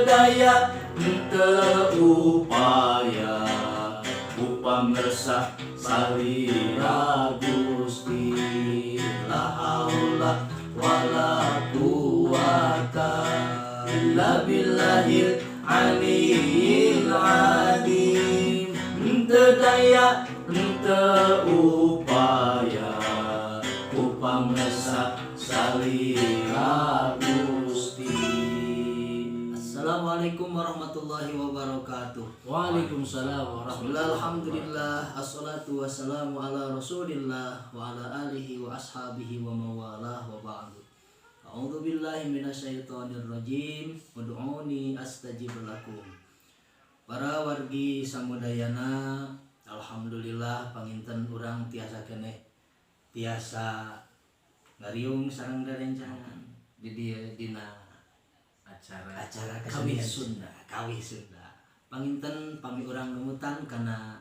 daya teu upaya upang resah salira Gusti la haula wala quwata illa billahil aliyil azim. Teu daya teu upaya upang resah salira Gusti. Assalamualaikum warahmatullahi wabarakatuh. Waalaikumsalam warahmatullahi Alhamdulillah, assalatu wassalamu ala rasulillah wa ala alihi wa ashabihi wa mawalah wa ba'du. A'udzu billahi minasyaitonir rajim. Ud'uni astajib lakum. Para wargi samudayana, alhamdulillah panginten urang tiasa keneh tiasa ngariung sareng rerencangan di dieu dina acara kawih Sunda. Panginten pami urang numutan kana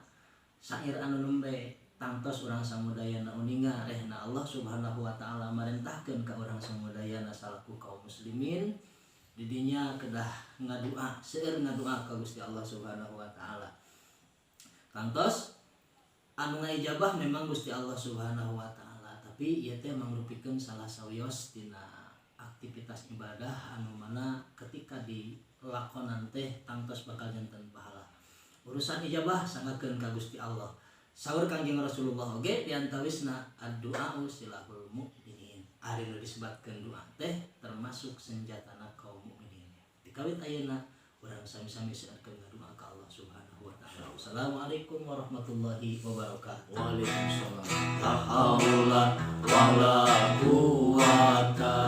syair anu nembe tangtos urang samudayana uninga rehna Allah Subhanahu wa taala marentahkeun ka urang samudayana salaku kaum muslimin di dinya kedah ngadua seueur ngadua ka Gusti Allah Subhanahu wa taala. Tangtos anu ngaijabah memang Gusti Allah Subhanahu wa taala, tapi ieu teh mangrupikeun salah sawios dina aktivitas ibadah anu mana ketika dilakonan teh tangtos bakal janten pahala. Urusan ijabah sangakeun ka Gusti Allah. Saur Kangjeng Rasulullah oge diantawisna ad-du'a silahul mukminin. Ari nu disebatkeun doa teh termasuk senjatana kaum mukminin. Dikawit ayeuna urang sami-sami seueurkeun ngadoa ka Allah Subhanahu wa taala. Assalamualaikum warahmatullahi wabarakatuh. Waalaikumsalam. La haula wala quwata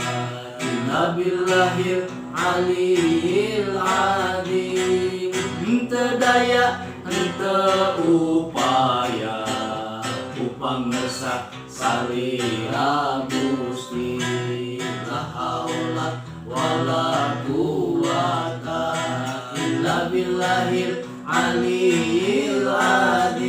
illa billahil aliyil azim. Teu daya teu upaya upang resah salira Gusti la haula wala quwata illa billahil aliyil azim.